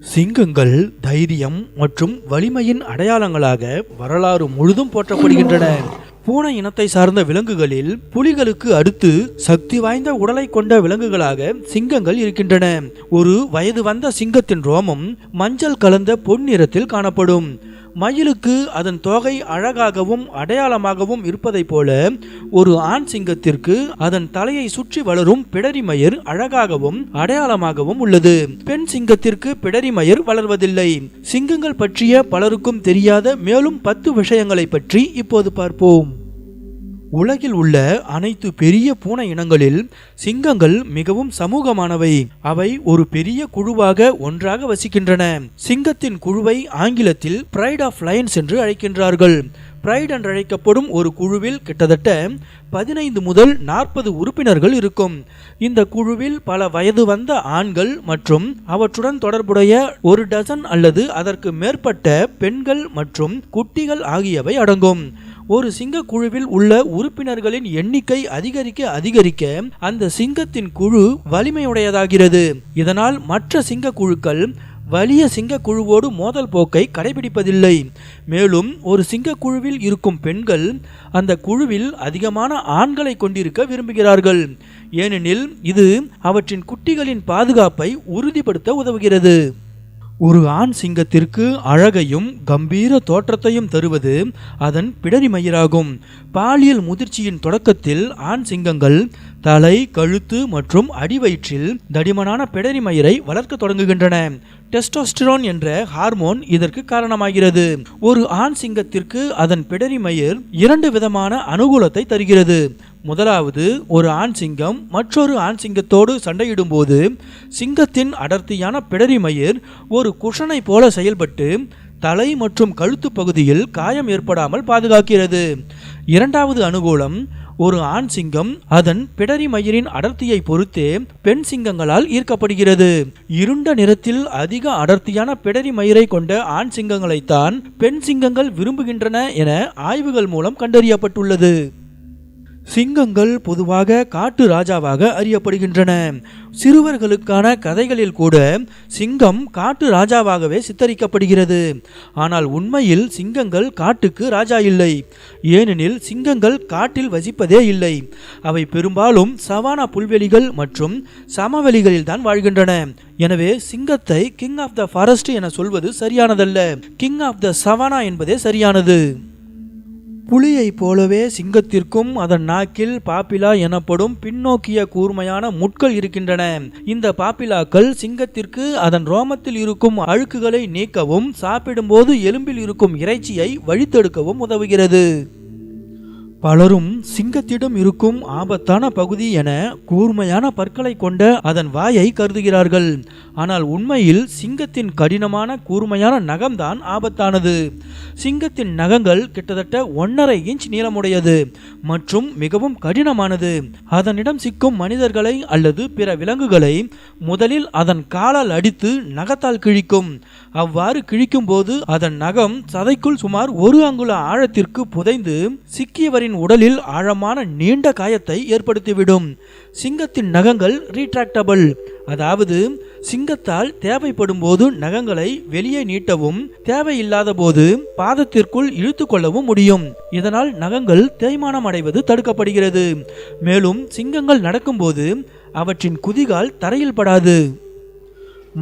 சிங்கங்கள் தைரியம் மற்றும் வலிமையின் அடையாளங்களாக வரலாறு முழுதும் போற்றப்படுகின்றன. பூனை இனத்தை சார்ந்த விலங்குகளில் புலிகளுக்கு அடுத்து சக்தி வாய்ந்த உடலை கொண்ட விலங்குகளாக சிங்கங்கள் இருக்கின்றன. ஒரு வயது வந்த சிங்கத்தின் ரோமம் மஞ்சள் கலந்த பொன் நிறத்தில் காணப்படும். மயிலுக்கு அதன் தோகை அழகாகவும் அடையாளமாகவும் இருப்பதைப் போல ஒரு ஆண் சிங்கத்திற்கு அதன் தலையை சுற்றி வளரும் பிடரி மயிர் அழகாகவும் அடையாளமாகவும் உள்ளது. பெண் சிங்கத்திற்கு பிடரி மயிர் வளர்வதில்லை. சிங்கங்கள் பற்றிய பலருக்கும் தெரியாத மேலும் 10 விஷயங்களை பற்றி இப்போது பார்ப்போம். உலகில் உள்ள அனைத்து பெரிய பூனை இனங்களில் சிங்கங்கள் மிகவும் சமூகமானவை. அவை ஒரு பெரிய குழுவாக ஒன்றாக வசிக்கின்றன. சிங்கத்தின் குழுவை ஆங்கிலத்தில் பிரைட் ஆஃப் லயன்ஸ் என்று அழைக்கின்றார்கள். பிரைட் என்று அழைக்கப்படும் ஒரு குழுவில் கிட்டத்தட்ட 15 முதல் 40 உறுப்பினர்கள் இருக்கும். இந்த குழுவில் பல வயது வந்த ஆண்கள் மற்றும் அவற்றுடன் தொடர்புடைய ஒரு டசன் அல்லது அதற்கு மேற்பட்ட பெண்கள் மற்றும் குட்டிகள் ஆகியவை அடங்கும். ஒரு சிங்க குழுவில் உள்ள உறுப்பினர்களின் எண்ணிக்கை அதிகரிக்க அந்த சிங்கத்தின் குழு வலிமையுடையதாகிறது. இதனால் மற்ற சிங்க குழுக்கள் வலிய சிங்க குழுவோடு மோதல் போக்கை கடைபிடிப்பதில்லை. மேலும் ஒரு சிங்க குழுவில் இருக்கும் பெண்கள் அந்த குழுவில் அதிகமான ஆண்களை கொண்டிருக்க விரும்புகிறார்கள். ஏனெனில் இது அவற்றின் குட்டிகளின் பாதுகாப்பை உறுதிப்படுத்த உதவுகிறது. ஒரு ஆண் சிங்கத்திற்கு அழகையும் கம்பீர தோற்றத்தையும் தருவது அதன் பிடரி மயிராகும். பாலியல் முதிர்ச்சியின் தொடக்கத்தில் ஆண் சிங்கங்கள் தலை, கழுத்து மற்றும் அடிவயிற்றில் தடிமனான பிடரி மயிரை வளர்க்க தொடங்குகின்றன. டெஸ்டோஸ்டிரோன் என்ற ஹார்மோன் இதற்கு காரணமாகிறது. ஒரு ஆண் சிங்கத்திற்கு அதன் பிடரி மயிர் 2 விதமான அனுகூலத்தை தருகிறது. முதலாவது, ஒரு ஆண் சிங்கம் மற்றொரு ஆண் சிங்கத்தோடு சண்டையிடும் போது சிங்கத்தின் அடர்த்தியான பிடரி மயிர் ஒரு குஷனை போல செயல்பட்டு தலை மற்றும் கழுத்து பகுதியில் காயம் ஏற்படாமல் பாதுகாக்கிறது. இரண்டாவது அனுகூலம், ஒரு ஆண் சிங்கம் அதன் பிடரி மயிரின் அடர்த்தியை பொறுத்தே பெண் சிங்கங்களால் ஈர்க்கப்படுகிறது. இருண்ட நிறத்தில் அதிக அடர்த்தியான பிடரி மயிரை கொண்ட ஆண் சிங்கங்களைத்தான் பெண் சிங்கங்கள் விரும்புகின்றன என ஆய்வுகள் மூலம் கண்டறியப்பட்டுள்ளது. சிங்கங்கள் பொதுவாக காட்டு ராஜாவாக அறியப்படுகின்றன. சிறுவர்களுக்கான கதைகளில் கூட சிங்கம் காட்டு ராஜாவாகவே சித்தரிக்கப்படுகிறது. ஆனால் உண்மையில் சிங்கங்கள் காட்டுக்கு ராஜா இல்லை. ஏனெனில் சிங்கங்கள் காட்டில் வசிப்பதே இல்லை. அவை பெரும்பாலும் சவானா புல்வெளிகள் மற்றும் சமவெளிகளில் தான் வாழ்கின்றன. எனவே சிங்கத்தை கிங் ஆஃப் த ஃபாரஸ்ட் என சொல்வது சரியானதல்ல. கிங் ஆஃப் த சவானா என்பதே சரியானது. புலியை போலவே சிங்கத்திற்கும் அதன் நாக்கில் பாப்பிலா எனப்படும் பின்னோக்கிய கூர்மையான முட்கள் இருக்கின்றன. இந்த பாப்பிலாக்கள் சிங்கத்திற்கு அதன் ரோமத்தில் இருக்கும் அழுக்குகளை நீக்கவும் சாப்பிடும்போது எலும்பில் இருக்கும் இறைச்சியை வழித்தெடுக்கவும் உதவுகிறது. பலரும் சிங்கத்திடம் இருக்கும் ஆபத்தான பகுதி என கூர்மையான பற்களை கொண்ட அதன் வாயை கருதுகிறார்கள். ஆனால் உண்மையில் சிங்கத்தின் கடினமான கூர்மையான நகம்தான் ஆபத்தானது. சிங்கத்தின் நகங்கள் கிட்டத்தட்ட 1.5 இன்ச் நீளமுடையது மற்றும் மிகவும் கடினமானது. அதனிடம் சிக்கும் மனிதர்களை அல்லது பிற விலங்குகளை முதலில் அதன் காலால் அடித்து நகத்தால் கிழிக்கும். அவ்வாறு கிழிக்கும் போது அதன் நகம் சதைக்குள் சுமார் 1 அங்குல ஆழத்திற்கு புதைந்து சிக்கியவரின் உடலில் ஆழமான நீண்ட காயத்தை ஏற்படுத்திவிடும். சிங்கத்தின் நகங்கள் ரீட்ராக்டபிள், அதாவது சிங்கத்தால் தேவைப்படும் போது நகங்களை வெளியே நீட்டவும் தேவையில்லாத போது பாதத்திற்குள் இழுத்து கொள்ளவும் முடியும். இதனால் நகங்கள் தேய்மானம் அடைவது தடுக்கப்படுகிறது. மேலும் சிங்கங்கள் நடக்கும்போது அவற்றின் குதிகால் தரையில் படாது.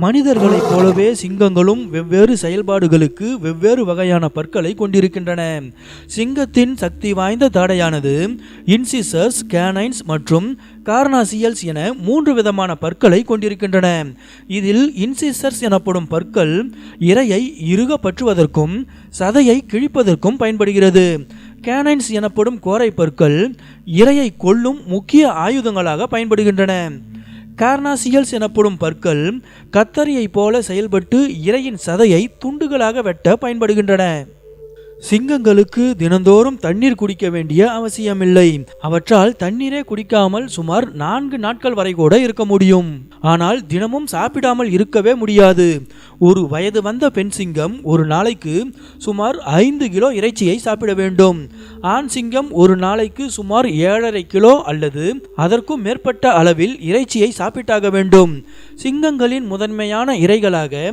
மனிதர்களைப் போலவே சிங்கங்களும் வெவ்வேறு செயல்பாடுகளுக்கு வெவ்வேறு வகையான பற்களை கொண்டிருக்கின்றன. சிங்கத்தின் சக்தி வாய்ந்த தாடையானது இன்சிசர்ஸ், கேனைன்ஸ் மற்றும் கார்னாசியல்ஸ் என 3 விதமான பற்களை கொண்டிருக்கின்றன. இதில் இன்சிசர்ஸ் எனப்படும் பற்கள் இரையை இறுக பற்றுவதற்கும் சதையை கிழிப்பதற்கும் பயன்படுகிறது. கேனைன்ஸ் எனப்படும் கோரை பற்கள் இரையை கொல்லும் முக்கிய ஆயுதங்களாக பயன்படுகின்றன. கார்னாசியல்ஸ் எனப்படும் பற்கள் கத்தரியை போல செயல்பட்டு இரையின் சதையை துண்டுகளாக வெட்ட பயன்படுகின்றன. சிங்கங்களுக்கு தினந்தோறும் தண்ணீர் குடிக்க வேண்டிய அவசியமில்லை. அவற்றால் தண்ணீரே குடிக்காமல் சுமார் 4 நாட்கள் வரை கூட இருக்க முடியும். ஆனால் தினமும் சாப்பிடாமல் இருக்கவே முடியாது. ஒரு வயது வந்த பெண் சிங்கம் ஒரு நாளைக்கு சுமார் 5 கிலோ இறைச்சியை சாப்பிட வேண்டும். ஆண் சிங்கம் ஒரு நாளைக்கு சுமார் 7.5 கிலோ அல்லது அதற்கும் மேற்பட்ட அளவில் இறைச்சியை சாப்பிட்டாக வேண்டும். சிங்கங்களின் முதன்மையான இரைகளாக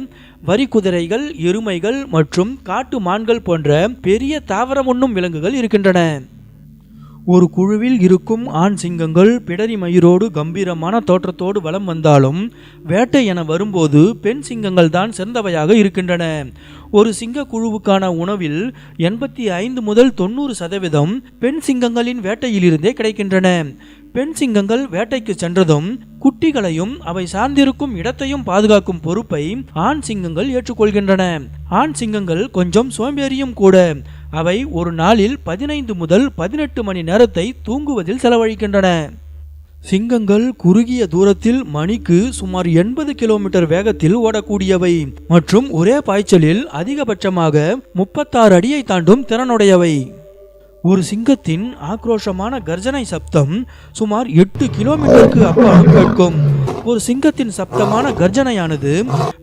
வரிக்குதிரைகள், எருமைகள் மற்றும் காட்டு மான்கள் போன்ற பெரிய தாவரம் உண்ணும் விலங்குகள் இருக்கின்றன. ஒரு குழுவில் இருக்கும் ஆண் சிங்கங்கள் பிடரி மயிரோடு கம்பீரமான தோற்றத்தோடு வலம் வந்தாலும் வேட்டை என வரும்போது பெண் சிங்கங்கள் தான் சிறந்தவையாக இருக்கின்றன. ஒரு சிங்க குழுவுக்கான உணவில் 85 முதல் 90% பெண் சிங்கங்களின் வேட்டையிலிருந்தே கிடைக்கின்றன. பெண் சிங்கங்கள் வேட்டைக்கு சென்றதும் குட்டிகளையும் அவை சார்ந்திருக்கும் இடத்தையும் பாதுகாக்கும் பொறுப்பை ஆண் சிங்கங்கள் ஏற்றுக்கொள்கின்றன. ஆண் சிங்கங்கள் கொஞ்சம் சோம்பேறியும் கூட. அவை ஒரு நாளில் 15 முதல் 18 மணி நேரத்தை தூங்குவதில் செலவழிக்கின்றன. சிங்கங்கள் குறுகிய தூரத்தில் மணிக்கு சுமார் 80 கிலோமீட்டர் வேகத்தில் ஓடக்கூடியவை மற்றும் ஒரே பாய்ச்சலில் அதிகபட்சமாக 36 அடியை தாண்டும் திறனுடையவை. ஒரு சிங்கத்தின் ஆக்ரோஷமான கர்ஜனை சப்தம் சுமார் 8 கிலோமீட்டருக்கு அப்பாலும் கேட்கும். ஒரு சிங்கத்தின் சப்தமான கர்ஜனையானது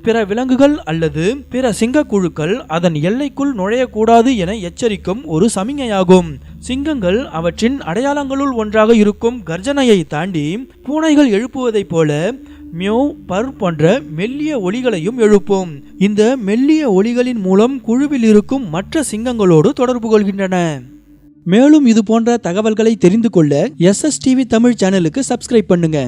பிற விலங்குகள் அல்லது பிற சிங்க குழுக்கள் அதன் எல்லைக்குள் நுழையக்கூடாது என எச்சரிக்கும் ஒரு சமிஞையாகும். சிங்கங்கள் அவற்றின் அடையாளங்களுள் ஒன்றாக இருக்கும் கர்ஜனையை தாண்டி பூனைகள் எழுப்புவதைப் போல மியோ, பர் போன்ற மெல்லிய ஒலிகளையும் எழுப்பும். இந்த மெல்லிய ஒலிகளின் மூலம் குழுவில் இருக்கும் மற்ற சிங்கங்களோடு தொடர்பு கொள்கின்றன. மேலும் இது போன்ற தகவல்களை தெரிந்து கொள்ள SSTV தமிழ் சேனலுக்கு சப்ஸ்கிரைப் பண்ணுங்க.